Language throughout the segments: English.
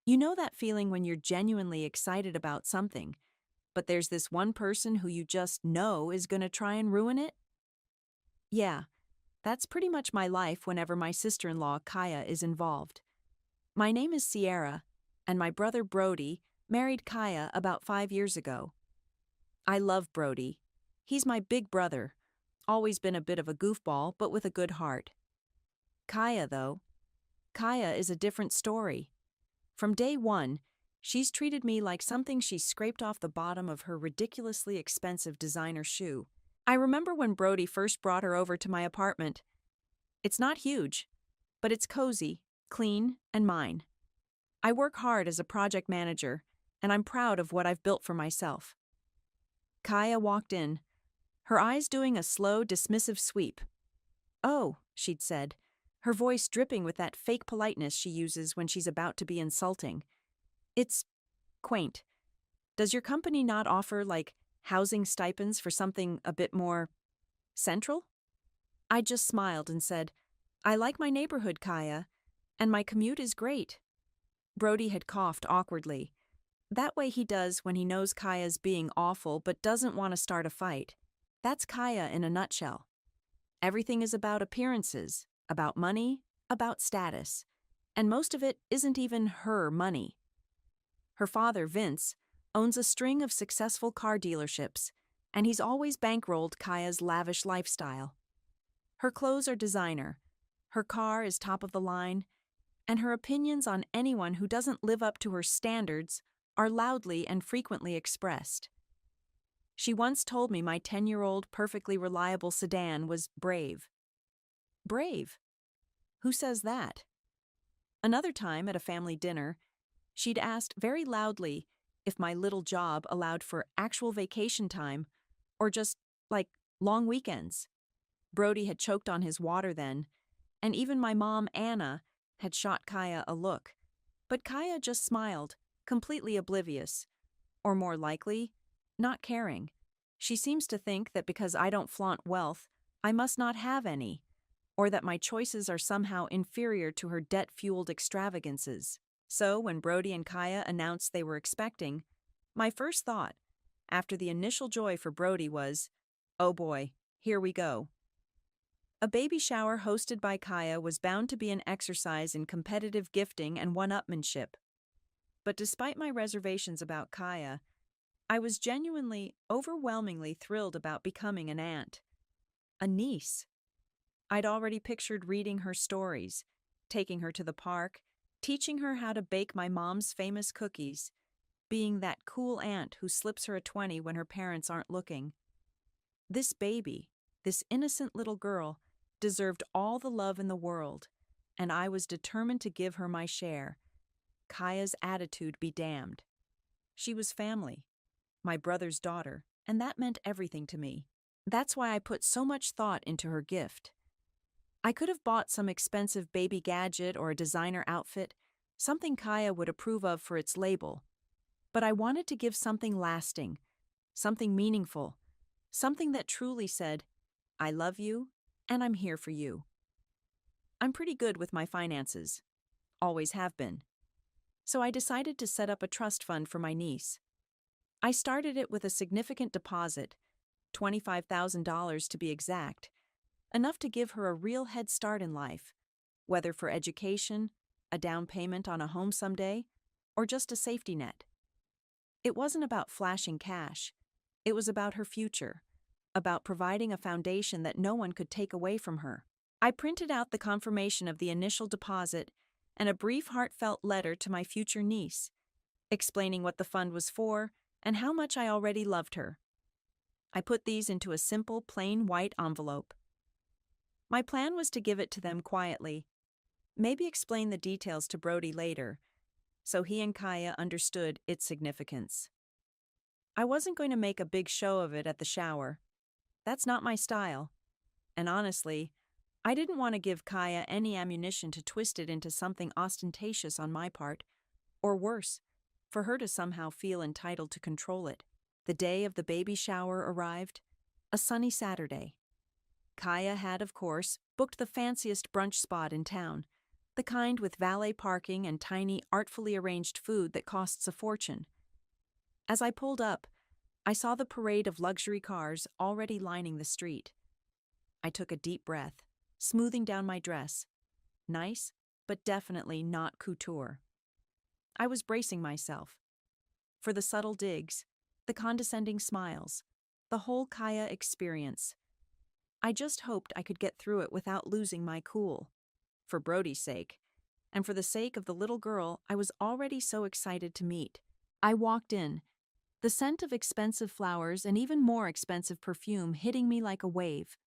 You know that feeling when you're genuinely excited about something, but there's this one person who you just know is going to try and ruin it? Yeah, that's pretty much my life whenever my sister-in-law Kaya is involved. My name is Sierra, and my brother Brody married Kaya about 5 years ago. I love Brody. He's my big brother, always been a bit of a goofball but with a good heart. Kaya, though, Kaya is a different story. From day one, she's treated me like something she scraped off the bottom of her ridiculously expensive designer shoe. I remember when Brody first brought her over to my apartment. It's not huge, but it's cozy, clean, and mine. I work hard as a project manager, and I'm proud of what I've built for myself. Kaya walked in, her eyes doing a slow, dismissive sweep. "Oh," she'd said, her voice dripping with that fake politeness she uses when she's about to be insulting. "It's quaint. Does your company not offer, like, housing stipends for something a bit more central?" I just smiled and said, "I like my neighborhood, Kaya, and my commute is great." Brody had coughed awkwardly. That way he does when he knows Kaya's being awful but doesn't want to start a fight. That's Kaya in a nutshell. Everything is about appearances, about money, about status. And most of it isn't even her money. Her father, Vince, owns a string of successful car dealerships, and he's always bankrolled Kaya's lavish lifestyle. Her clothes are designer, her car is top of the line, and her opinions on anyone who doesn't live up to her standards are loudly and frequently expressed. She once told me my 10-year-old perfectly reliable sedan was brave. Brave? Who says that? Another time at a family dinner, she'd asked very loudly if my little job allowed for actual vacation time or just, like, long weekends. Brody had choked on his water then, and even my mom, Anna, had shot Kaya a look. But Kaya just smiled, completely oblivious. Or more likely, not caring. She seems to think that because I don't flaunt wealth, I must not have any, or that my choices are somehow inferior to her debt-fueled extravagances. So when Brody and Kaya announced they were expecting, my first thought, after the initial joy for Brody, was, "Oh boy, here we go." A baby shower hosted by Kaya was bound to be an exercise in competitive gifting and one-upmanship. But despite my reservations about Kaya, I was genuinely, overwhelmingly thrilled about becoming an aunt. A niece. I'd already pictured reading her stories, taking her to the park, teaching her how to bake my mom's famous cookies, being that cool aunt who slips her a 20 when her parents aren't looking. This baby, this innocent little girl, deserved all the love in the world, and I was determined to give her my share. Kaya's attitude be damned. She was family, my brother's daughter, and that meant everything to me. That's why I put so much thought into her gift. I could have bought some expensive baby gadget or a designer outfit, something Kaya would approve of for its label. But I wanted to give something lasting, something meaningful, something that truly said, "I love you, and I'm here for you." I'm pretty good with my finances. Always have been. So I decided to set up a trust fund for my niece. I started it with a significant deposit, $25,000 to be exact, enough to give her a real head start in life, whether for education, a down payment on a home someday, or just a safety net. It wasn't about flashing cash. It was about her future, about providing a foundation that no one could take away from her. I printed out the confirmation of the initial deposit and a brief heartfelt letter to my future niece, explaining what the fund was for and how much I already loved her. I put these into a simple, plain white envelope. My plan was to give it to them quietly, maybe explain the details to Brody later, so he and Kaya understood its significance. I wasn't going to make a big show of it at the shower. That's not my style. And honestly, I didn't want to give Kaya any ammunition to twist it into something ostentatious on my part, or worse, for her to somehow feel entitled to control it. The day of the baby shower arrived, a sunny Saturday. Kaya had, of course, booked the fanciest brunch spot in town, the kind with valet parking and tiny, artfully arranged food that costs a fortune. As I pulled up, I saw the parade of luxury cars already lining the street. I took a deep breath, smoothing down my dress. Nice, but definitely not couture. I was bracing myself for the subtle digs, the condescending smiles, the whole Kaya experience. I just hoped I could get through it without losing my cool. For Brody's sake, and for the sake of the little girl I was already so excited to meet. I walked in, the scent of expensive flowers and even more expensive perfume hitting me like a wave.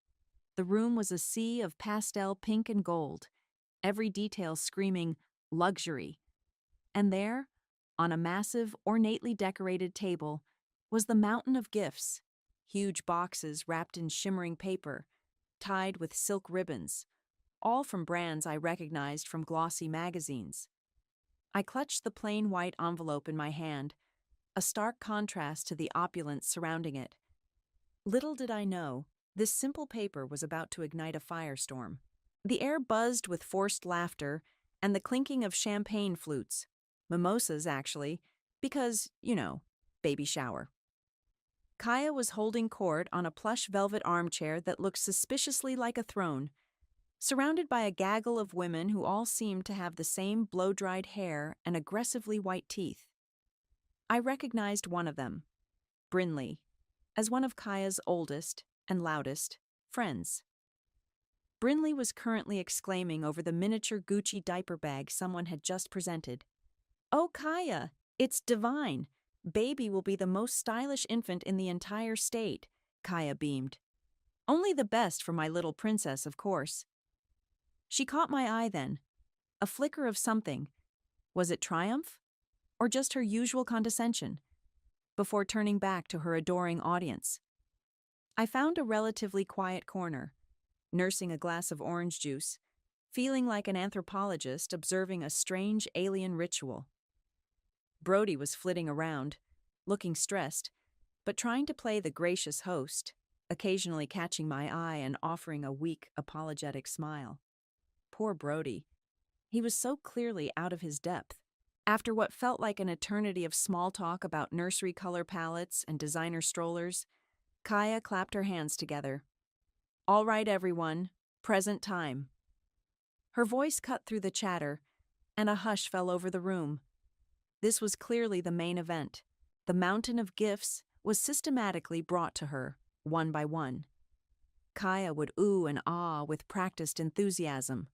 The room was a sea of pastel pink and gold, every detail screaming luxury. And there, on a massive, ornately decorated table, was the mountain of gifts, huge boxes wrapped in shimmering paper, tied with silk ribbons, all from brands I recognized from glossy magazines. I clutched the plain white envelope in my hand, a stark contrast to the opulence surrounding it. Little did I know, this simple paper was about to ignite a firestorm. The air buzzed with forced laughter and the clinking of champagne flutes. Mimosas, actually, because, baby shower. Kaya was holding court on a plush velvet armchair that looked suspiciously like a throne, surrounded by a gaggle of women who all seemed to have the same blow-dried hair and aggressively white teeth. I recognized one of them, Brinley, as one of Kaya's oldest and loudest friends. Brinley was currently exclaiming over the miniature Gucci diaper bag someone had just presented. "Oh, Kaya, it's divine. Baby will be the most stylish infant in the entire state," Kaya beamed. "Only the best for my little princess, of course." She caught my eye then. A flicker of something. Was it triumph? Or just her usual condescension? Before turning back to her adoring audience. I found a relatively quiet corner, nursing a glass of orange juice, feeling like an anthropologist observing a strange alien ritual. Brody was flitting around, looking stressed, but trying to play the gracious host, occasionally catching my eye and offering a weak, apologetic smile. Poor Brody. He was so clearly out of his depth. After what felt like an eternity of small talk about nursery color palettes and designer strollers, Kaya clapped her hands together. "All right, everyone. Present time." Her voice cut through the chatter, and a hush fell over the room. This was clearly the main event. The mountain of gifts was systematically brought to her, one by one. Kaya would ooh and ah with practiced enthusiasm.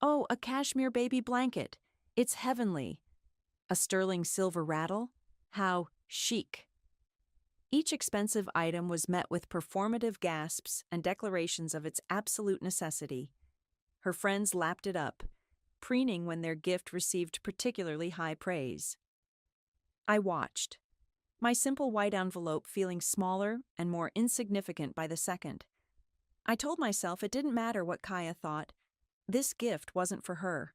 "Oh, a cashmere baby blanket. It's heavenly." "A sterling silver rattle? How chic." Each expensive item was met with performative gasps and declarations of its absolute necessity. Her friends lapped it up, preening when their gift received particularly high praise. I watched, my simple white envelope feeling smaller and more insignificant by the second. I told myself it didn't matter what Kaya thought. This gift wasn't for her.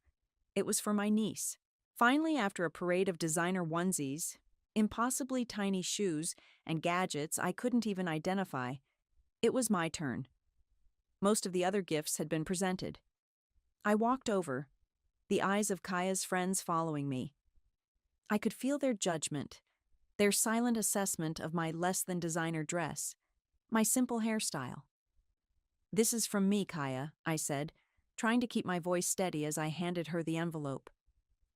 It was for my niece. Finally, after a parade of designer onesies, impossibly tiny shoes, and gadgets I couldn't even identify, it was my turn. Most of the other gifts had been presented. I walked over, the eyes of Kaya's friends following me. I could feel their judgment, their silent assessment of my less-than-designer dress, my simple hairstyle. "This is from me, Kaya," I said, trying to keep my voice steady as I handed her the envelope.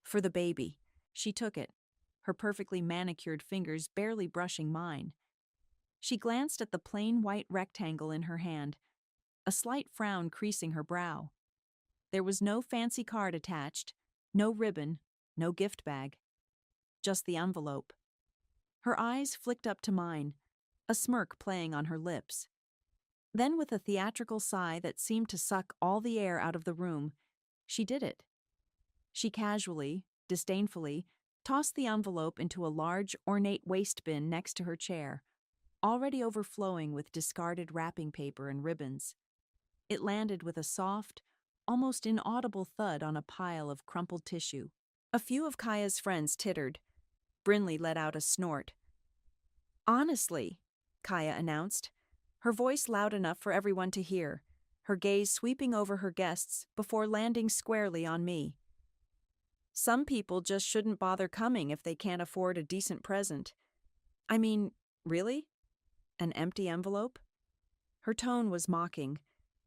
"For the baby." She took it, her perfectly manicured fingers barely brushing mine. She glanced at the plain white rectangle in her hand, a slight frown creasing her brow. There was no fancy card attached, no ribbon, no gift bag. Just the envelope. Her eyes flicked up to mine, a smirk playing on her lips. Then, with a theatrical sigh that seemed to suck all the air out of the room, she did it. She casually, disdainfully, tossed the envelope into a large, ornate waste bin next to her chair, already overflowing with discarded wrapping paper and ribbons. It landed with a soft, almost inaudible thud on a pile of crumpled tissue. A few of Kaya's friends tittered. Brinley let out a snort. "Honestly," Kaya announced, her voice loud enough for everyone to hear, her gaze sweeping over her guests before landing squarely on me. Some people just shouldn't bother coming if they can't afford a decent present. I mean, really? An empty envelope? Her tone was mocking,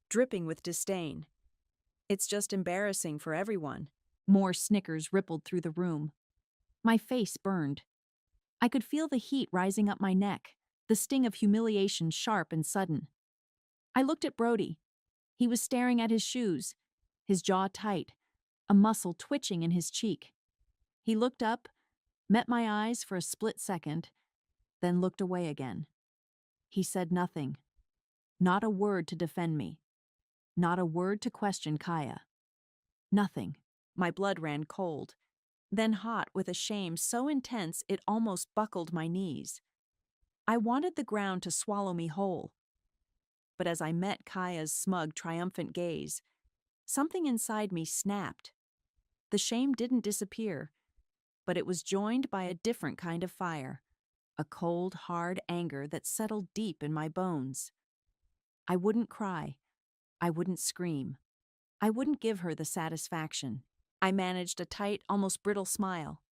dripping with disdain. It's just embarrassing for everyone. More snickers rippled through the room. My face burned. I could feel the heat rising up my neck, the sting of humiliation sharp and sudden. I looked at Brody. He was staring at his shoes, his jaw tight, a muscle twitching in his cheek. He looked up, met my eyes for a split second, then looked away again. He said nothing. Not a word to defend me. Not a word to question Kaya. Nothing. My blood ran cold, then hot with a shame so intense it almost buckled my knees. I wanted the ground to swallow me whole. But as I met Kaya's smug, triumphant gaze, something inside me snapped. The shame didn't disappear, but it was joined by a different kind of fire, a cold, hard anger that settled deep in my bones. I wouldn't cry. I wouldn't scream. I wouldn't give her the satisfaction. I managed a tight, almost brittle smile.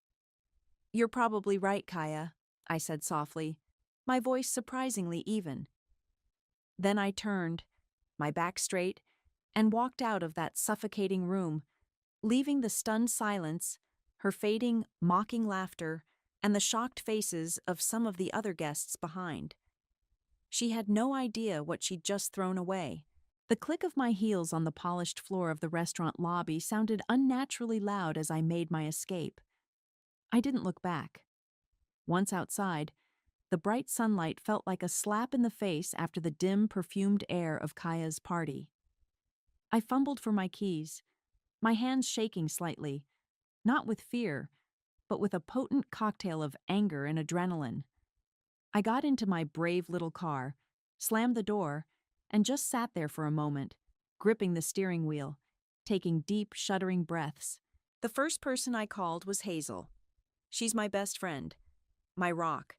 "You're probably right, Kaya," I said softly, my voice surprisingly even. Then I turned, my back straight, and walked out of that suffocating room, leaving the stunned silence, her fading, mocking laughter, and the shocked faces of some of the other guests behind. She had no idea what she'd just thrown away. The click of my heels on the polished floor of the restaurant lobby sounded unnaturally loud as I made my escape. I didn't look back. Once outside, the bright sunlight felt like a slap in the face after the dim, perfumed air of Kaya's party. I fumbled for my keys, my hands shaking slightly, not with fear, but with a potent cocktail of anger and adrenaline. I got into my brave little car, slammed the door, and just sat there for a moment, gripping the steering wheel, taking deep, shuddering breaths. The first person I called was Hazel. She's my best friend, my rock,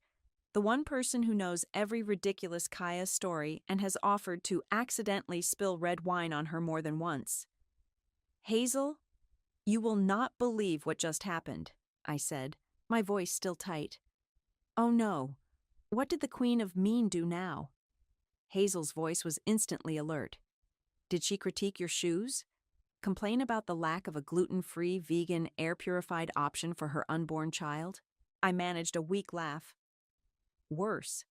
the one person who knows every ridiculous Kaya story and has offered to accidentally spill red wine on her more than once. "Hazel, you will not believe what just happened," I said, my voice still tight. "Oh no, what did the Queen of Mean do now?" Hazel's voice was instantly alert. "Did she critique your shoes? Complain about the lack of a gluten-free, vegan, air-purified option for her unborn child?" I managed a weak laugh. "Worse.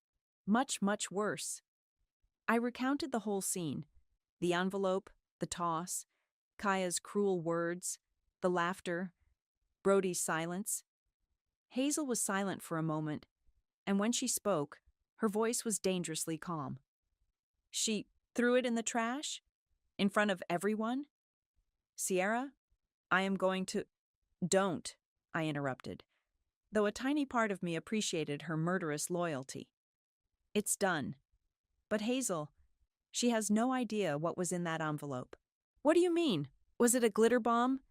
Much, much worse." I recounted the whole scene. The envelope, the toss, Kaya's cruel words, the laughter, Brody's silence. Hazel was silent for a moment, and when she spoke, her voice was dangerously calm. "She threw it in the trash? In front of everyone? Sierra, I am going to—" "Don't," I interrupted, though a tiny part of me appreciated her murderous loyalty. "It's done. But Hazel, she has no idea what was in that envelope." "What do you mean? Was it a glitter bomb?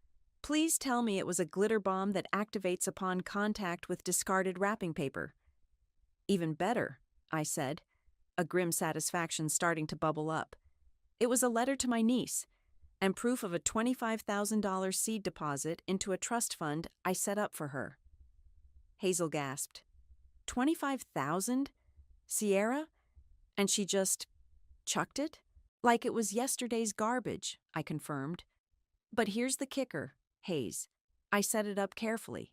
Please tell me it was a glitter bomb that activates upon contact with discarded wrapping paper." "Even better," I said, a grim satisfaction starting to bubble up. "It was a letter to my niece, and proof of a $25,000 seed deposit into a trust fund I set up for her." Hazel gasped. "25,000? Sierra? And she just chucked it?" "Like it was yesterday's garbage," I confirmed. "But here's the kicker, Hayes. I set it up carefully.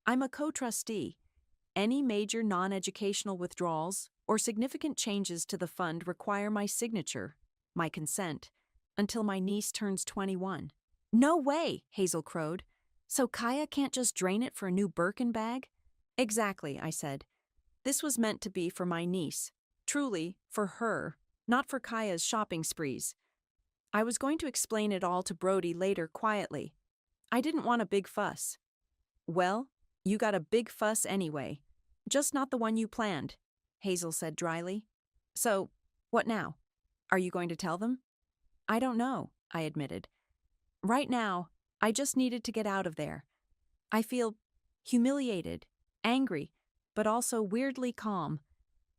I'm a co-trustee. Any major non-educational withdrawals or significant changes to the fund require my signature, my consent, until my niece turns 21. "No way," Hazel crowed. "So Kaya can't just drain it for a new Birkin bag?" "Exactly," I said. "This was meant to be for my niece. Truly, for her, not for Kaya's shopping sprees." I was going to explain it all to Brody later quietly. I didn't want a big fuss. "Well, you got a big fuss anyway. Just not the one you planned," Hazel said dryly. "So, what now? Are you going to tell them?" "I don't know," I admitted. "Right now, I just needed to get out of there. I feel humiliated, angry, but also weirdly calm,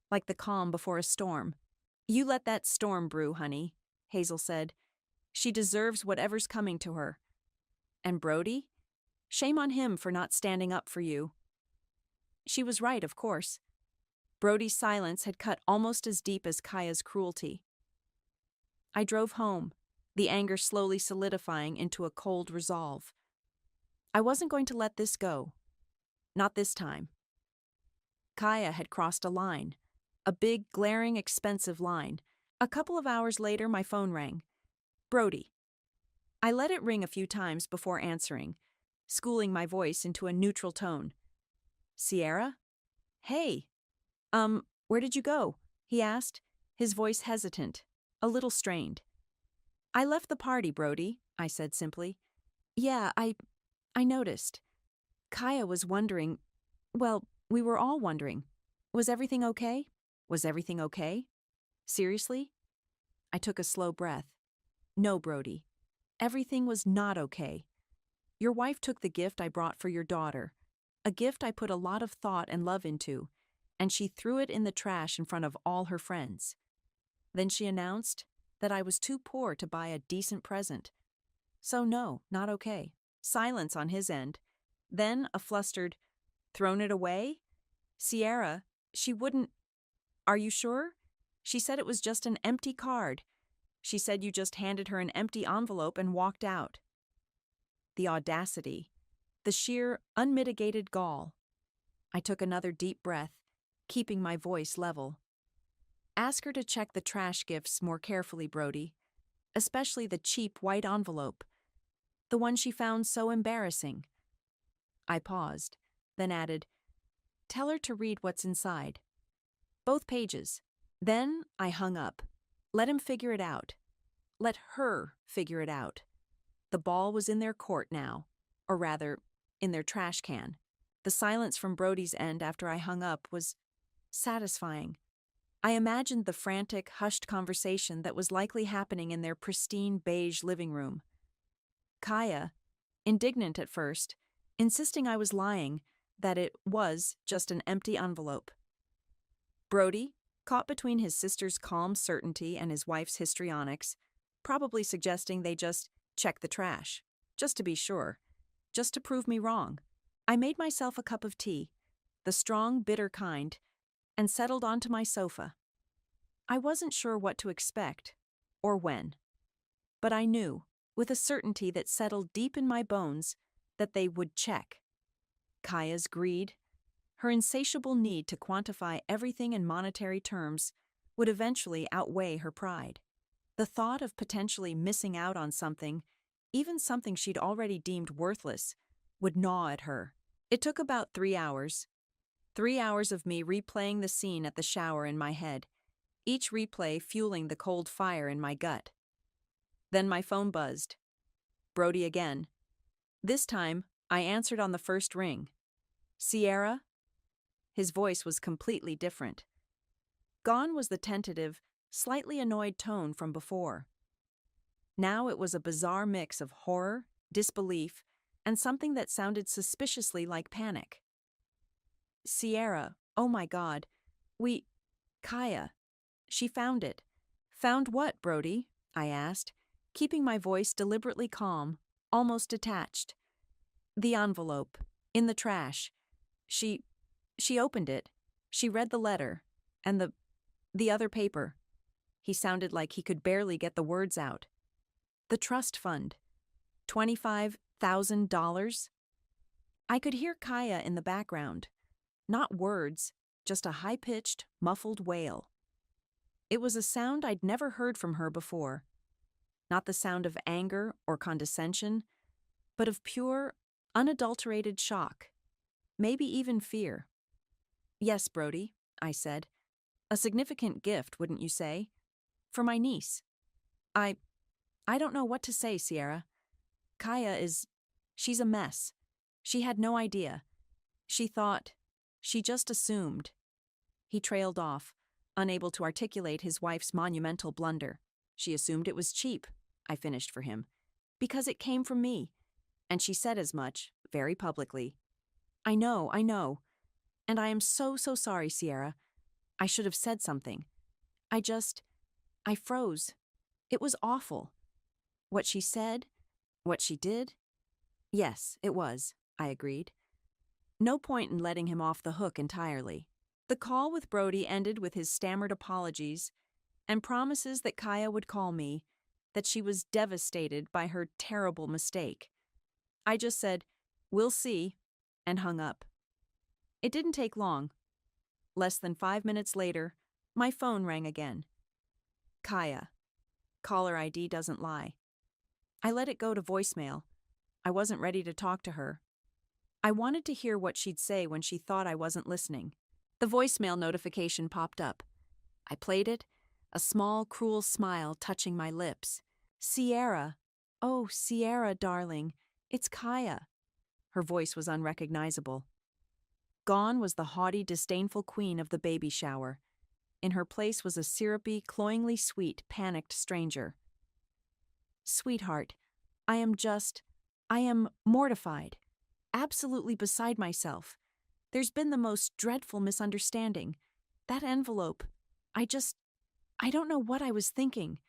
like the calm before a storm." "You let that storm brew, honey. Hazel said. She deserves whatever's coming to her. And Brody? Shame on him for not standing up for you. She was right, of course. Brody's silence had cut almost as deep as Kaya's cruelty. I drove home, the anger slowly solidifying into a cold resolve. I wasn't going to let this go. Not this time. Kaya had crossed a line. A big, glaring, expensive line. A couple of hours later, my phone rang. Brody. I let it ring a few times before answering, schooling my voice into a neutral tone. Sierra? Hey. Where did you go? He asked, his voice hesitant, a little strained. I left the party, Brody, I said simply. Yeah, I noticed. Kaya was wondering, well, we were all wondering. Was everything okay? Was everything okay? Seriously? I took a slow breath. No, Brody. Everything was not okay. Your wife took the gift I brought for your daughter, a gift I put a lot of thought and love into, and she threw it in the trash in front of all her friends. Then she announced that I was too poor to buy a decent present. So no, not okay. Silence on his end. Then a flustered, thrown it away? Sierra, she wouldn't. Are you sure? She said it was just an empty card. She said you just handed her an empty envelope and walked out. The audacity. The sheer, unmitigated gall. I took another deep breath, keeping my voice level. Ask her to check the trash gifts more carefully, Brody. Especially the cheap white envelope. The one she found so embarrassing. I paused, then added, tell her to read what's inside. Both pages. Then I hung up. Let him figure it out. Let her figure it out. The ball was in their court now, or rather, in their trash can. The silence from Brody's end after I hung up was satisfying. I imagined the frantic, hushed conversation that was likely happening in their pristine beige living room. Kaya, indignant at first, insisting I was lying, that it was just an empty envelope. Brody, caught between his sister's calm certainty and his wife's histrionics, probably suggesting they just check the trash, just to be sure, just to prove me wrong. I made myself a cup of tea, the strong, bitter kind, and settled onto my sofa. I wasn't sure what to expect, or when, but I knew, with a certainty that settled deep in my bones, that they would check. Kaya's greed, her insatiable need to quantify everything in monetary terms, would eventually outweigh her pride. The thought of potentially missing out on something, even something she'd already deemed worthless, would gnaw at her. It took about 3 hours. 3 hours of me replaying the scene at the shower in my head, each replay fueling the cold fire in my gut. Then my phone buzzed. Brody again. This time, I answered on the first ring. Sierra? His voice was completely different. Gone was the tentative, slightly annoyed tone from before. Now it was a bizarre mix of horror, disbelief, and something that sounded suspiciously like panic. Sierra, oh my God. Kaya. She found it. Found what, Brody? I asked, keeping my voice deliberately calm, almost detached. The envelope. In the trash. She opened it. She read the letter. And the other paper. He sounded like he could barely get the words out. The trust fund. $25,000? I could hear Kaya in the background. Not words, just a high-pitched, muffled wail. It was a sound I'd never heard from her before. Not the sound of anger or condescension, but of pure, unadulterated shock. Maybe even fear. Yes, Brody, I said. A significant gift, wouldn't you say? For my niece. I don't know what to say, Sierra. She's a mess. She had no idea. She just assumed. He trailed off, unable to articulate his wife's monumental blunder. She assumed it was cheap, I finished for him, because it came from me. And she said as much, very publicly. I know. And I am so sorry, Sierra. I should have said something. I froze. It was awful. What she said, what she did? Yes, it was, I agreed. No point in letting him off the hook entirely. The call with Brody ended with his stammered apologies and promises that Kaya would call me, that she was devastated by her terrible mistake. I just said, "We'll see," and hung up. It didn't take long. Less than 5 minutes later, my phone rang again. Kaya. Caller ID doesn't lie. I let it go to voicemail. I wasn't ready to talk to her. I wanted to hear what she'd say when she thought I wasn't listening. The voicemail notification popped up. I played it, a small, cruel smile touching my lips. Sierra. Oh, Sierra, darling. It's Kaya. Her voice was unrecognizable. Gone was the haughty, disdainful queen of the baby shower. In her place was a syrupy, cloyingly sweet, panicked stranger. Sweetheart, I am mortified. Absolutely beside myself. There's been the most dreadful misunderstanding. That envelope, I don't know what I was thinking.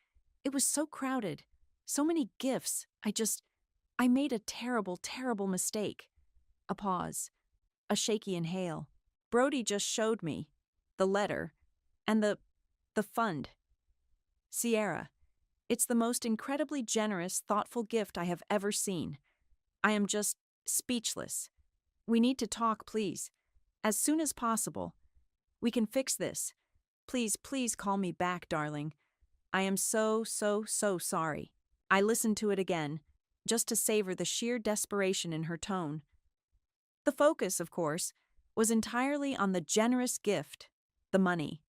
It was so crowded. So many gifts. I made a terrible, terrible mistake. A pause. A shaky inhale. Brody just showed me the letter and the fund. Sierra, it's the most incredibly generous, thoughtful gift I have ever seen. I am just speechless. We need to talk, please. As soon as possible. We can fix this. Please, please call me back, darling. I am so sorry. I listened to it again, just to savor the sheer desperation in her tone. The focus, of course, was entirely on the generous gift, the money.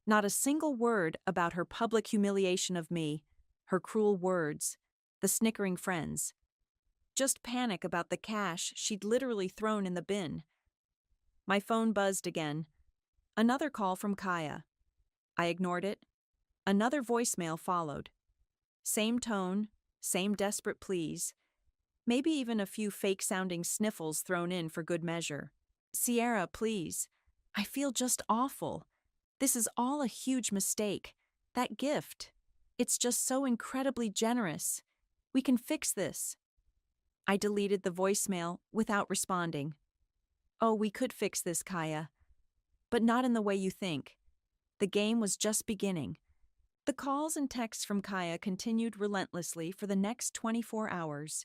Not a single word about her public humiliation of me, her cruel words, the snickering friends. Just panic about the cash she'd literally thrown in the bin. My phone buzzed again. Another call from Kaya. I ignored it. Another voicemail followed. Same tone, same desperate pleas. Maybe even a few fake-sounding sniffles thrown in for good measure. Sierra, please. I feel just awful. This is all a huge mistake. That gift. It's just so incredibly generous. We can fix this. I deleted the voicemail without responding. Oh, we could fix this, Kaya. But not in the way you think. The game was just beginning. The calls and texts from Kaya continued relentlessly for the next 24 hours.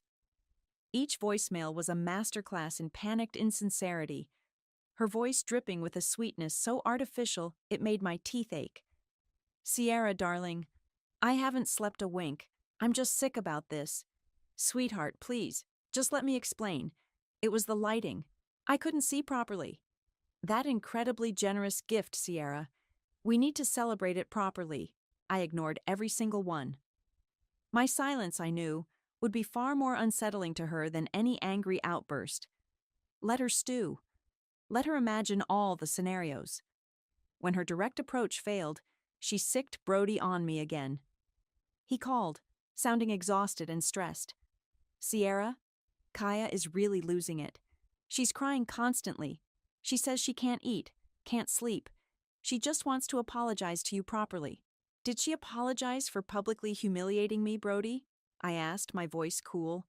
Each voicemail was a masterclass in panicked insincerity, her voice dripping with a sweetness so artificial it made my teeth ache. Sierra, darling, I haven't slept a wink. I'm just sick about this. Sweetheart, please, just let me explain. It was the lighting. I couldn't see properly. That incredibly generous gift, Sierra. We need to celebrate it properly. I ignored every single one. My silence, I knew, would be far more unsettling to her than any angry outburst. Let her stew. Let her imagine all the scenarios. When her direct approach failed, she sicked Brody on me again. He called, sounding exhausted and stressed. Sierra, Kaya is really losing it. She's crying constantly. She says she can't eat, can't sleep. She just wants to apologize to you properly. Did she apologize for publicly humiliating me, Brody? I asked, my voice cool.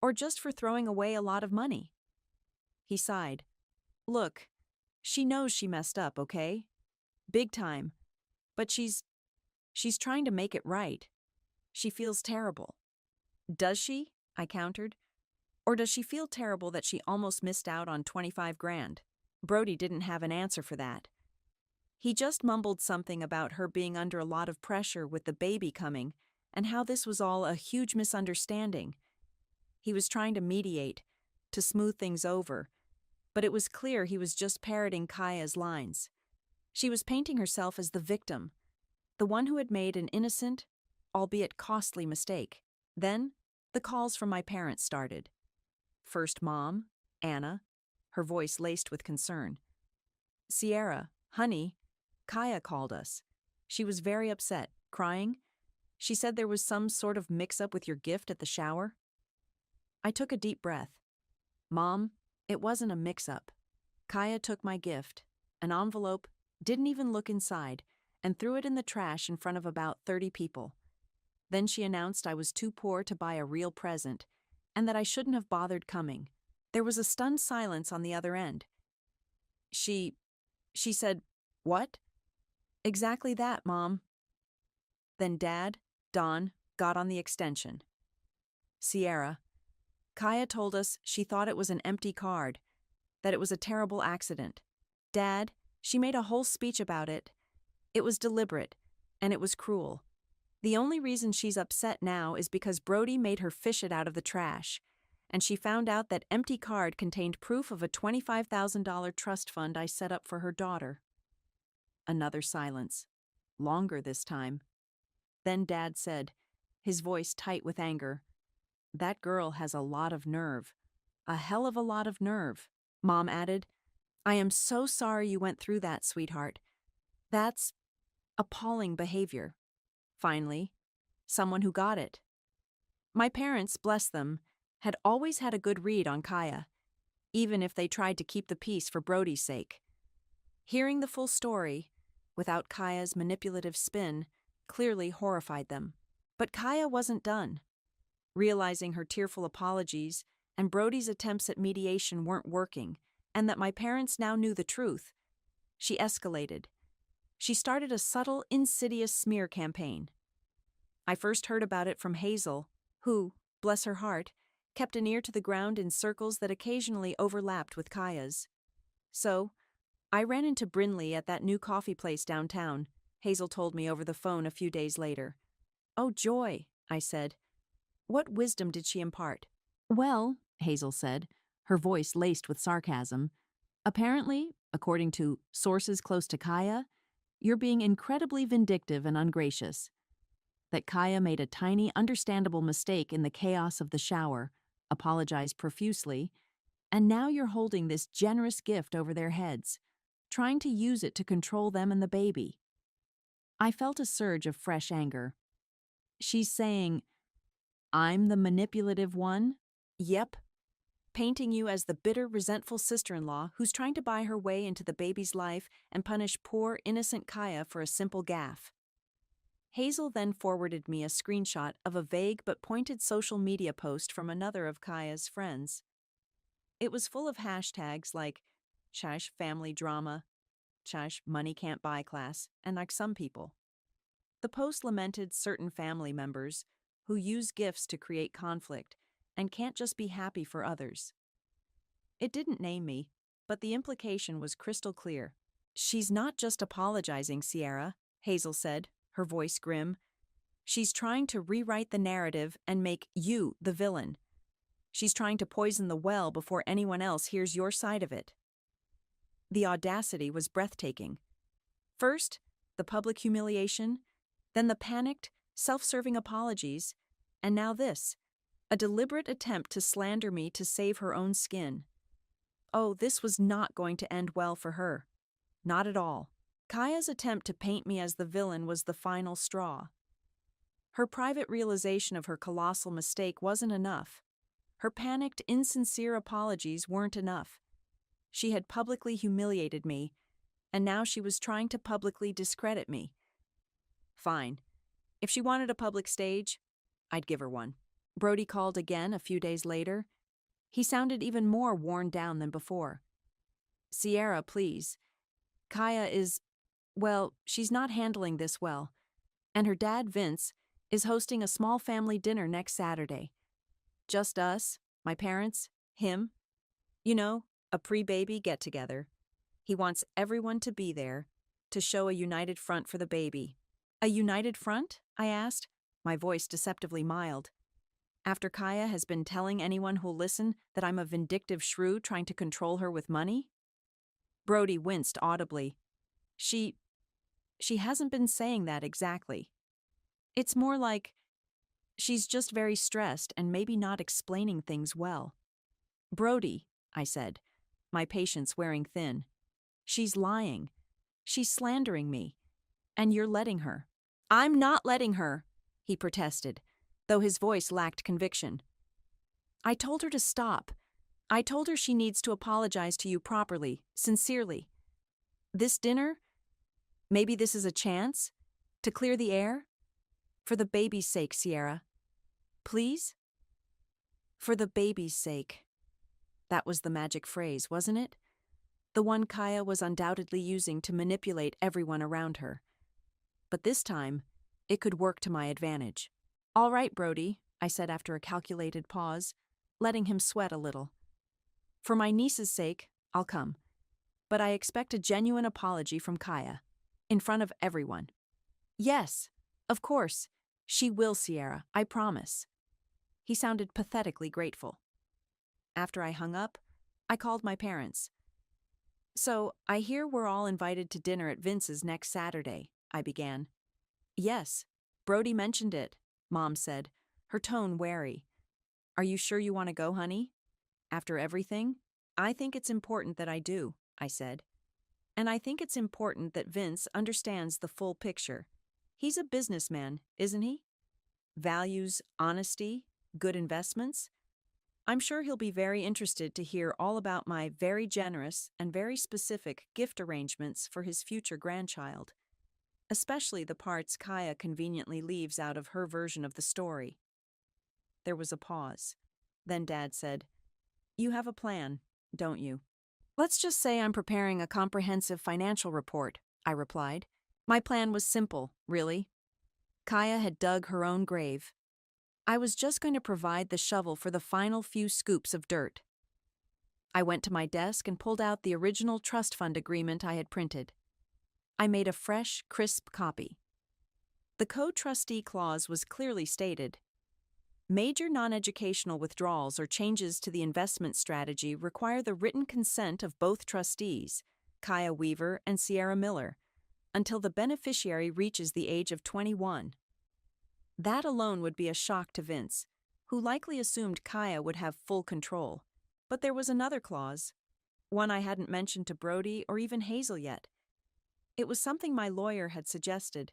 Or just for throwing away a lot of money? He sighed. Look, she knows she messed up, okay? Big time. But she's trying to make it right. She feels terrible. Does she? I countered. Or does she feel terrible that she almost missed out on 25 grand? Brody didn't have an answer for that. He just mumbled something about her being under a lot of pressure with the baby coming and how this was all a huge misunderstanding. He was trying to mediate, to smooth things over, but it was clear he was just parroting Kaya's lines. She was painting herself as the victim, the one who had made an innocent, albeit costly mistake. Then, the calls from my parents started. First Mom, Anna, her voice laced with concern. Sierra, honey, Kaya called us. She was very upset, crying. She said there was some sort of mix-up with your gift at the shower. I took a deep breath. Mom, it wasn't a mix-up. Kaya took my gift, an envelope, didn't even look inside, and threw it in the trash in front of about 30 people. Then she announced I was too poor to buy a real present, and that I shouldn't have bothered coming. There was a stunned silence on the other end. She said, "What?" "Exactly that, Mom." Then Dad, Don, got on the extension. "Sierra, Kaya told us she thought it was an empty card, that it was a terrible accident. Dad, she made a whole speech about it. It was deliberate, and it was cruel. The only reason she's upset now is because Brody made her fish it out of the trash, and she found out that empty card contained proof of a $25,000 trust fund I set up for her daughter." Another silence. Longer this time. Then Dad said, his voice tight with anger, "That girl has a lot of nerve. A hell of a lot of nerve." Mom added, "I am so sorry you went through that, sweetheart. That's appalling behavior." Finally, someone who got it. My parents, bless them, had always had a good read on Kaya, even if they tried to keep the peace for Brody's sake. Hearing the full story, without Kaya's manipulative spin, clearly horrified them. But Kaya wasn't done. Realizing her tearful apologies and Brody's attempts at mediation weren't working, and that my parents now knew the truth, she escalated. She started a subtle, insidious smear campaign. I first heard about it from Hazel, who, bless her heart, kept an ear to the ground in circles that occasionally overlapped with Kaya's. So, I ran into Brinley at that new coffee place downtown, Hazel told me over the phone a few days later. "Oh, joy," I said. "What wisdom did she impart?" "Well," Hazel said, her voice laced with sarcasm, "apparently, according to sources close to Kaya, you're being incredibly vindictive and ungracious. That Kaya made a tiny, understandable mistake in the chaos of the shower, apologized profusely, and now you're holding this generous gift over their heads, trying to use it to control them and the baby." I felt a surge of fresh anger. She's saying, I'm the manipulative one? Yep. Painting you as the bitter, resentful sister-in-law who's trying to buy her way into the baby's life and punish poor, innocent Kaya for a simple gaffe. Hazel then forwarded me a screenshot of a vague but pointed social media post from another of Kaya's friends. It was full of hashtags like "Shush family drama," "Shush money can't buy class," and like some people. The post lamented certain family members who use gifts to create conflict and can't just be happy for others. It didn't name me, but the implication was crystal clear. "She's not just apologizing, Sierra," Hazel said, her voice grim. "She's trying to rewrite the narrative and make you the villain. She's trying to poison the well before anyone else hears your side of it." The audacity was breathtaking. First, the public humiliation, then the panicked, self-serving apologies, and now this, a deliberate attempt to slander me to save her own skin. Oh, this was not going to end well for her. Not at all. Kaya's attempt to paint me as the villain was the final straw. Her private realization of her colossal mistake wasn't enough. Her panicked, insincere apologies weren't enough. She had publicly humiliated me, and now she was trying to publicly discredit me. Fine. If she wanted a public stage, I'd give her one. Brody called again a few days later. He sounded even more worn down than before. "Sierra, please. Kaya is, well, she's not handling this well, and her dad, Vince, is hosting a small family dinner next Saturday. Just us, my parents, him. You know, a pre-baby get-together. He wants everyone to be there, to show a united front for the baby." "A united front?" I asked, my voice deceptively mild. "After Kaya has been telling anyone who'll listen that I'm a vindictive shrew trying to control her with money?" Brody winced audibly. She hasn't been saying that exactly. It's more like she's just very stressed and maybe not explaining things well." "Brody," I said, my patience wearing thin. "She's lying. She's slandering me. And you're letting her." "I'm not letting her," he protested, though his voice lacked conviction. "I told her to stop. I told her she needs to apologize to you properly, sincerely. This dinner, maybe this is a chance to clear the air. For the baby's sake, Sierra. Please? For the baby's sake. That was the magic phrase, wasn't it? The one Kaya was undoubtedly using to manipulate everyone around her. But this time, it could work to my advantage. All right, Brody, I said after a calculated pause, letting him sweat a little. For my niece's sake, I'll come. But I expect a genuine apology from Kaya, in front of everyone. Yes, of course. She will, Sierra, I promise. He sounded pathetically grateful. After I hung up, I called my parents. So, I hear we're all invited to dinner at Vince's next Saturday, I began. Yes, Brody mentioned it, Mom said, her tone wary. Are you sure you want to go, honey? After everything? I think it's important that I do, I said. And I think it's important that Vince understands the full picture. He's a businessman, isn't he? Values honesty, good investments. I'm sure he'll be very interested to hear all about my very generous and very specific gift arrangements for his future grandchild, especially the parts Kaya conveniently leaves out of her version of the story. There was a pause. Then Dad said, You have a plan, don't you? Let's just say I'm preparing a comprehensive financial report, I replied. My plan was simple, really. Kaya had dug her own grave. I was just going to provide the shovel for the final few scoops of dirt. I went to my desk and pulled out the original trust fund agreement I had printed. I made a fresh, crisp copy. The co-trustee clause was clearly stated. Major non-educational withdrawals or changes to the investment strategy require the written consent of both trustees, Kaya Weaver and Sierra Miller, until the beneficiary reaches the age of 21. That alone would be a shock to Vince, who likely assumed Kaya would have full control. But there was another clause, one I hadn't mentioned to Brody or even Hazel yet. It was something my lawyer had suggested,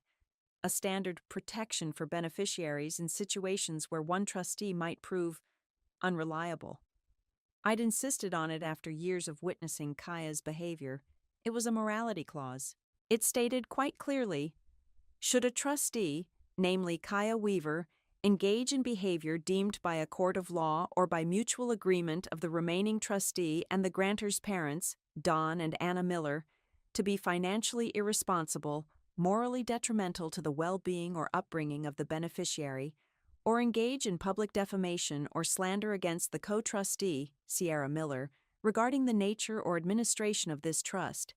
a standard protection for beneficiaries in situations where one trustee might prove unreliable. I'd insisted on it after years of witnessing Kaya's behavior. It was a morality clause. It stated quite clearly, should a trustee, namely Kaya Weaver, engage in behavior deemed by a court of law or by mutual agreement of the remaining trustee and the grantor's parents, Don and Anna Miller, to be financially irresponsible, morally detrimental to the well-being or upbringing of the beneficiary, or engage in public defamation or slander against the co-trustee, Sierra Miller, regarding the nature or administration of this trust,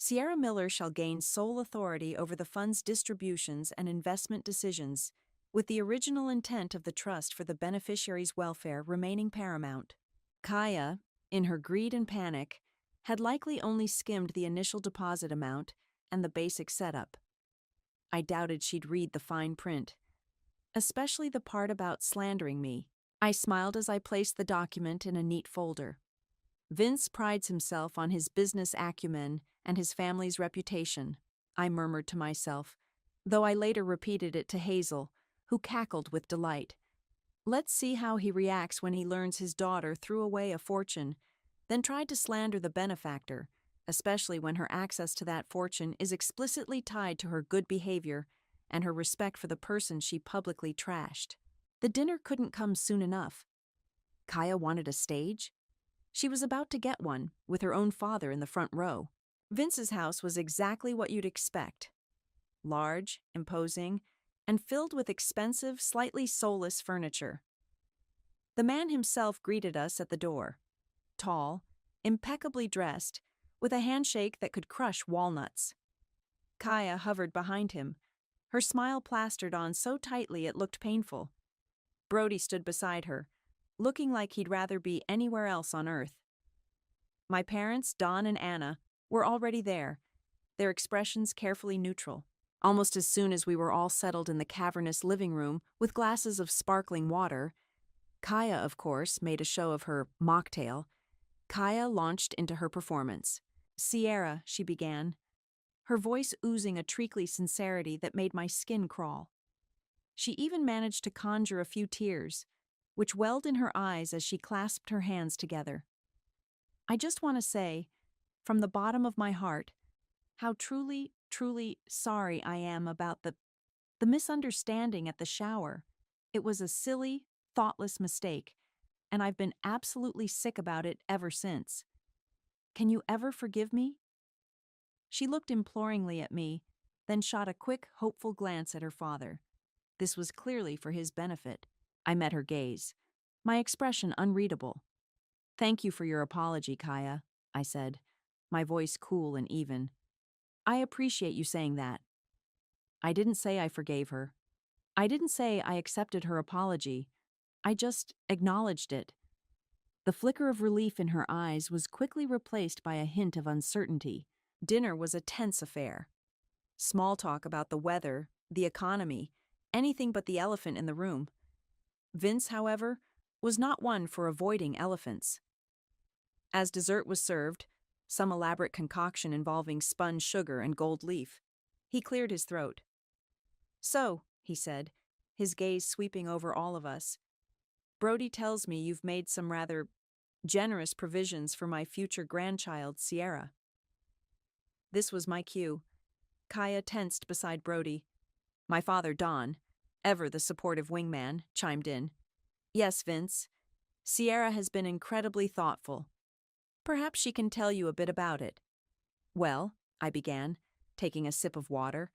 Sierra Miller shall gain sole authority over the fund's distributions and investment decisions, with the original intent of the trust for the beneficiary's welfare remaining paramount. Kaya, in her greed and panic, had likely only skimmed the initial deposit amount and the basic setup. I doubted she'd read the fine print, especially the part about slandering me. I smiled as I placed the document in a neat folder. Vince prides himself on his business acumen and his family's reputation, I murmured to myself, though I later repeated it to Hazel, who cackled with delight. Let's see how he reacts when he learns his daughter threw away a fortune, then tried to slander the benefactor, especially when her access to that fortune is explicitly tied to her good behavior and her respect for the person she publicly trashed. The dinner couldn't come soon enough. Kaya wanted a stage? She was about to get one, with her own father in the front row. Vince's house was exactly what you'd expect. Large, imposing, and filled with expensive, slightly soulless furniture. The man himself greeted us at the door. Tall, impeccably dressed, with a handshake that could crush walnuts. Kaya hovered behind him, her smile plastered on so tightly it looked painful. Brody stood beside her, looking like he'd rather be anywhere else on earth. My parents, Don and Anna, were already there, their expressions carefully neutral. Almost as soon as we were all settled in the cavernous living room with glasses of sparkling water, Kaya, of course, made a show of her mocktail. Kaya launched into her performance. Sierra, she began, her voice oozing a treacly sincerity that made my skin crawl. She even managed to conjure a few tears, which welled in her eyes as she clasped her hands together. I just want to say, from the bottom of my heart, how truly, truly sorry I am about the The misunderstanding at the shower. It was a silly, thoughtless mistake, and I've been absolutely sick about it ever since. Can you ever forgive me?" She looked imploringly at me, then shot a quick, hopeful glance at her father. This was clearly for his benefit. I met her gaze, my expression unreadable. "Thank you for your apology, Kaya," I said, my voice cool and even. "I appreciate you saying that." I didn't say I forgave her. I didn't say I accepted her apology. I just acknowledged it. The flicker of relief in her eyes was quickly replaced by a hint of uncertainty. Dinner was a tense affair. Small talk about the weather, the economy, anything but the elephant in the room. Vince, however, was not one for avoiding elephants. As dessert was served, some elaborate concoction involving spun sugar and gold leaf, he cleared his throat. "So," he said, his gaze sweeping over all of us, "Brody tells me you've made some rather generous provisions for my future grandchild, Sierra." This was my cue. Kaya tensed beside Brody. My father, Don, ever the supportive wingman, chimed in. "Yes, Vince. Sierra has been incredibly thoughtful. Perhaps she can tell you a bit about it." "Well," I began, taking a sip of water,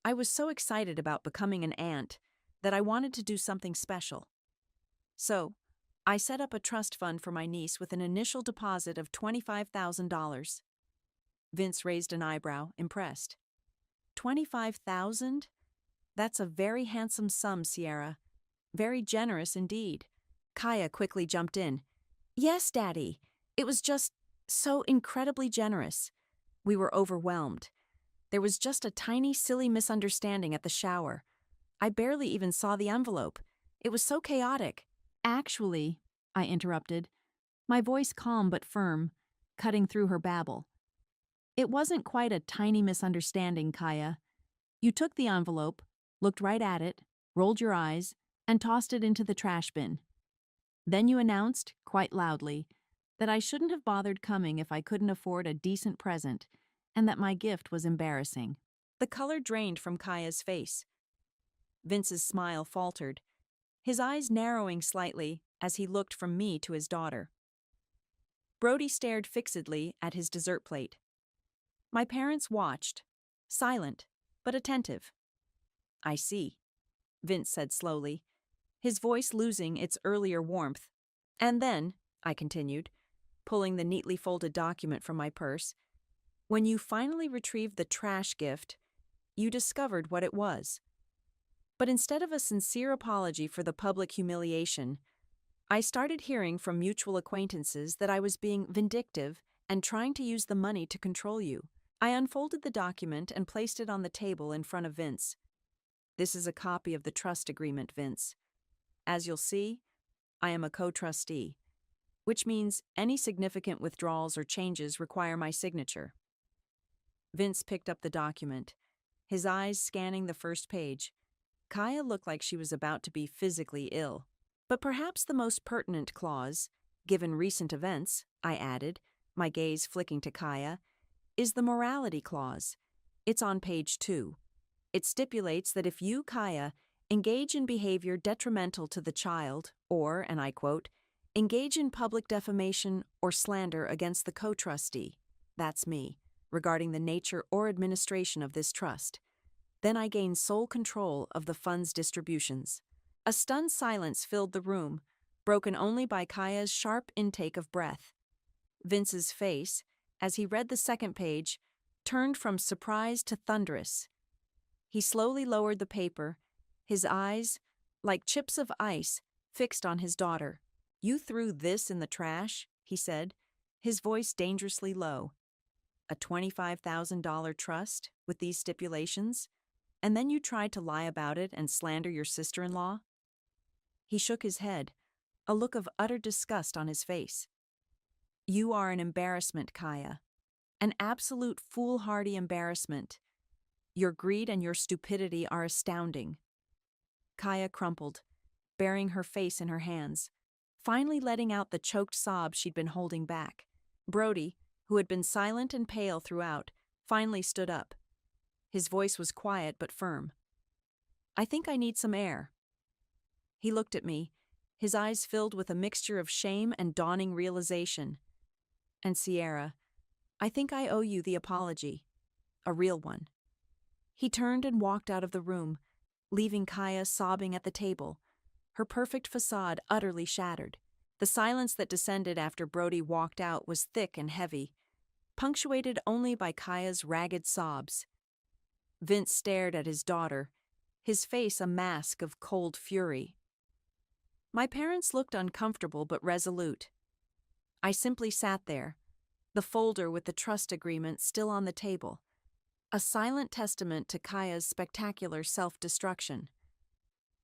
"I was so excited about becoming an aunt that I wanted to do something special. So, I set up a trust fund for my niece with an initial deposit of $25,000. Vince raised an eyebrow, impressed. $25,000? That's a very handsome sum, Sierra. Very generous indeed. Kaya quickly jumped in. "Yes, Daddy. It was just so incredibly generous. We were overwhelmed. There was just a tiny, silly misunderstanding at the shower. I barely even saw the envelope. It was so chaotic." "Actually," I interrupted, my voice calm but firm, cutting through her babble, "it wasn't quite a tiny misunderstanding, Kaya. You took the envelope, looked right at it, rolled your eyes, and tossed it into the trash bin. Then you announced, quite loudly, that I shouldn't have bothered coming if I couldn't afford a decent present, and that my gift was embarrassing." The color drained from Kaya's face. Vince's smile faltered, his eyes narrowing slightly as he looked from me to his daughter. Brody stared fixedly at his dessert plate. My parents watched, silent, but attentive. "I see," Vince said slowly, his voice losing its earlier warmth. "And then," I continued, pulling the neatly folded document from my purse, "when you finally retrieved the trash gift, you discovered what it was. But instead of a sincere apology for the public humiliation, I started hearing from mutual acquaintances that I was being vindictive and trying to use the money to control you." I unfolded the document and placed it on the table in front of Vince. "This is a copy of the trust agreement, Vince. As you'll see, I am a co-trustee, which means any significant withdrawals or changes require my signature." Vince picked up the document, his eyes scanning the first page. Kaya looked like she was about to be physically ill. "But perhaps the most pertinent clause, given recent events," I added, my gaze flicking to Kaya, "is the morality clause. It's on page 2. It stipulates that if you, Kaya, engage in behavior detrimental to the child, or, and I quote, engage in public defamation or slander against the co-trustee, that's me, regarding the nature or administration of this trust, then I gain sole control of the fund's distributions." A stunned silence filled the room, broken only by Kaya's sharp intake of breath. Vince's face, as he read the second page, turned from surprise to thunderous. He slowly lowered the paper, his eyes, like chips of ice, fixed on his daughter. "You threw this in the trash," he said, his voice dangerously low. "A $25,000 trust with these stipulations? And then you tried to lie about it and slander your sister-in-law?" He shook his head, a look of utter disgust on his face. "You are an embarrassment, Kaya. An absolute foolhardy embarrassment. Your greed and your stupidity are astounding." Kaya crumpled, burying her face in her hands, finally letting out the choked sob she'd been holding back. Brody, who had been silent and pale throughout, finally stood up. His voice was quiet but firm. I think I need some air. He looked at me, his eyes filled with a mixture of shame and dawning realization. And Sierra, I think I owe you the apology. A real one. He turned and walked out of the room, leaving Kaya sobbing at the table, her perfect facade utterly shattered. The silence that descended after Brody walked out was thick and heavy, punctuated only by Kaya's ragged sobs. Vince stared at his daughter, his face a mask of cold fury. My parents looked uncomfortable but resolute. I simply sat there, the folder with the trust agreement still on the table, a silent testament to Kaya's spectacular self-destruction.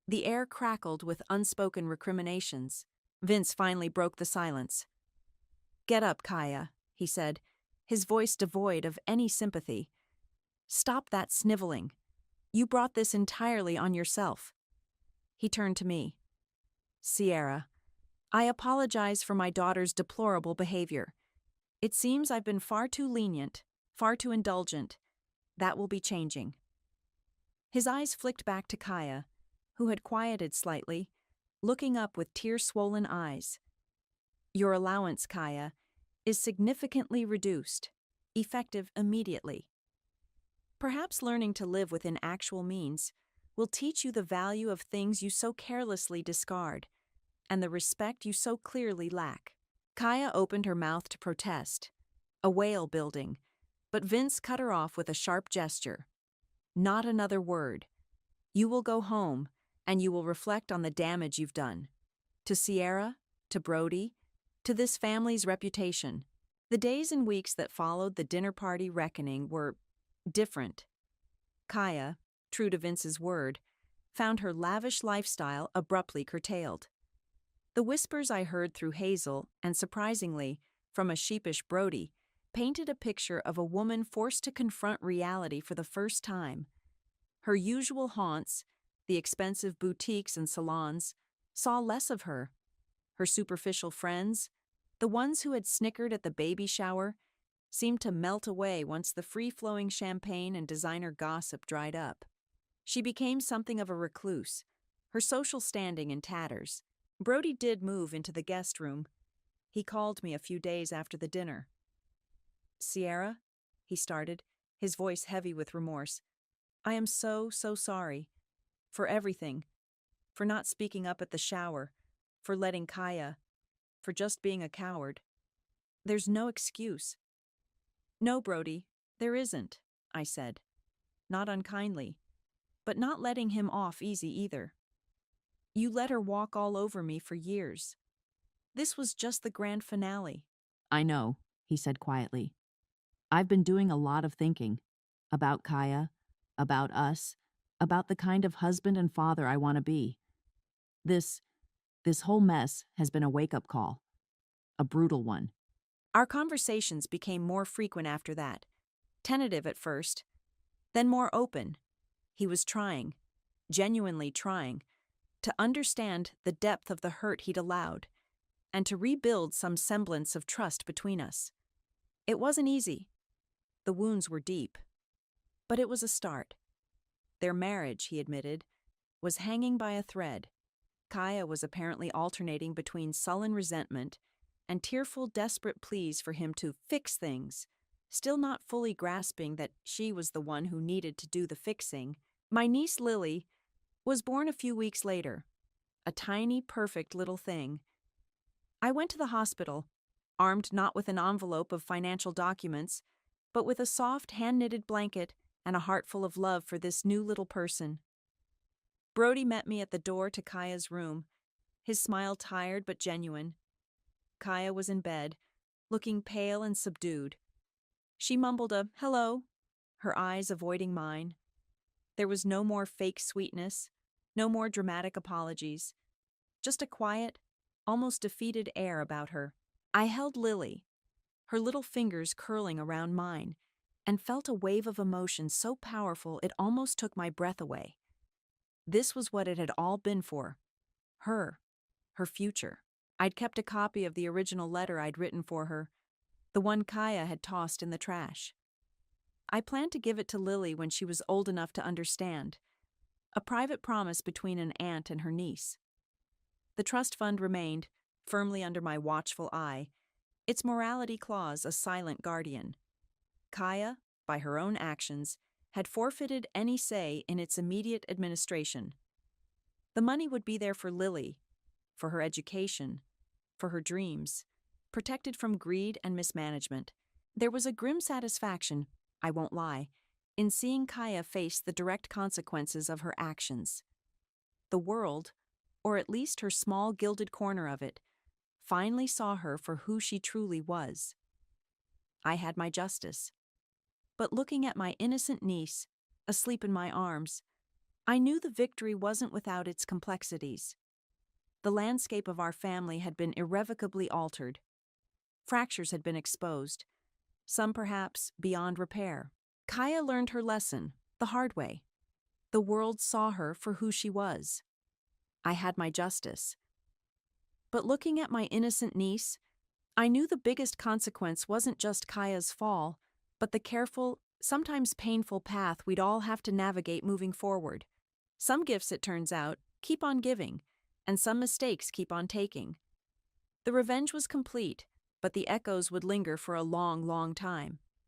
The air crackled with unspoken recriminations. Vince finally broke the silence. "Get up, Kaya," he said, his voice devoid of any sympathy. "Stop that sniveling. You brought this entirely on yourself." He turned to me. "Sierra, I apologize for my daughter's deplorable behavior. It seems I've been far too lenient, far too indulgent. That will be changing." His eyes flicked back to Kaya, who had quieted slightly, looking up with tear-swollen eyes. "Your allowance, Kaya, is significantly reduced, effective immediately. Perhaps learning to live within actual means will teach you the value of things you so carelessly discard, and the respect you so clearly lack." Kaya opened her mouth to protest, a wail building, but Vince cut her off with a sharp gesture. "Not another word. You will go home, and you will reflect on the damage you've done. To Sierra, to Brody, to this family's reputation." The days and weeks that followed the dinner party reckoning were different. Kaya, true to Vince's word, found her lavish lifestyle abruptly curtailed. The whispers I heard through Hazel, and surprisingly, from a sheepish Brody, painted a picture of a woman forced to confront reality for the first time. Her usual haunts, the expensive boutiques and salons, saw less of her. Her superficial friends, the ones who had snickered at the baby shower, seemed to melt away once the free-flowing champagne and designer gossip dried up. She became something of a recluse, her social standing in tatters. Brody did move into the guest room. He called me a few days after the dinner. "Sierra," he started, his voice heavy with remorse, "I am so sorry. For everything. For not speaking up at the shower. For letting Kaya. For just being a coward. There's no excuse." "No, Brody, there isn't," I said. Not unkindly, but not letting him off easy either. "You let her walk all over me for years. This was just the grand finale." "I know," he said quietly. "I've been doing a lot of thinking. About Kaya, about us, about the kind of husband and father I want to be. This whole mess has been a wake-up call. A brutal one." Our conversations became more frequent after that. Tentative at first, then more open. He was trying, genuinely trying, to understand the depth of the hurt he'd allowed, and to rebuild some semblance of trust between us. It wasn't easy. The wounds were deep. But it was a start. Their marriage, he admitted, was hanging by a thread. Kaya was apparently alternating between sullen resentment and tearful, desperate pleas for him to fix things, still not fully grasping that she was the one who needed to do the fixing. My niece Lily was born a few weeks later, a tiny, perfect little thing. I went to the hospital, armed not with an envelope of financial documents, but with a soft, hand-knitted blanket and a heart full of love for this new little person. Brody met me at the door to Kaya's room, his smile tired but genuine. Kaya was in bed, looking pale and subdued. She mumbled a "hello," her eyes avoiding mine. There was no more fake sweetness, no more dramatic apologies, just a quiet, almost defeated air about her. I held Lily, her little fingers curling around mine, and felt a wave of emotion so powerful it almost took my breath away. This was what it had all been for. Her future. I'd kept a copy of the original letter I'd written for her, the one Kaya had tossed in the trash. I planned to give it to Lily when she was old enough to understand, a private promise between an aunt and her niece. The trust fund remained, firmly under my watchful eye, its morality clause a silent guardian. Kaya, by her own actions, had forfeited any say in its immediate administration. The money would be there for Lily, for her education, for her dreams, protected from greed and mismanagement. There was a grim satisfaction, I won't lie, in seeing Kaya face the direct consequences of her actions. The world, or at least her small gilded corner of it, finally saw her for who she truly was. I had my justice. But looking at my innocent niece, asleep in my arms, I knew the victory wasn't without its complexities. The landscape of our family had been irrevocably altered. Fractures had been exposed, some perhaps beyond repair. Kaya learned her lesson, the hard way. The world saw her for who she was. I had my justice. But looking at my innocent niece, I knew the biggest consequence wasn't just Kaya's fall, but the careful, sometimes painful path we'd all have to navigate moving forward. Some gifts, it turns out, keep on giving, and some mistakes keep on taking. The revenge was complete, but the echoes would linger for a long, long time.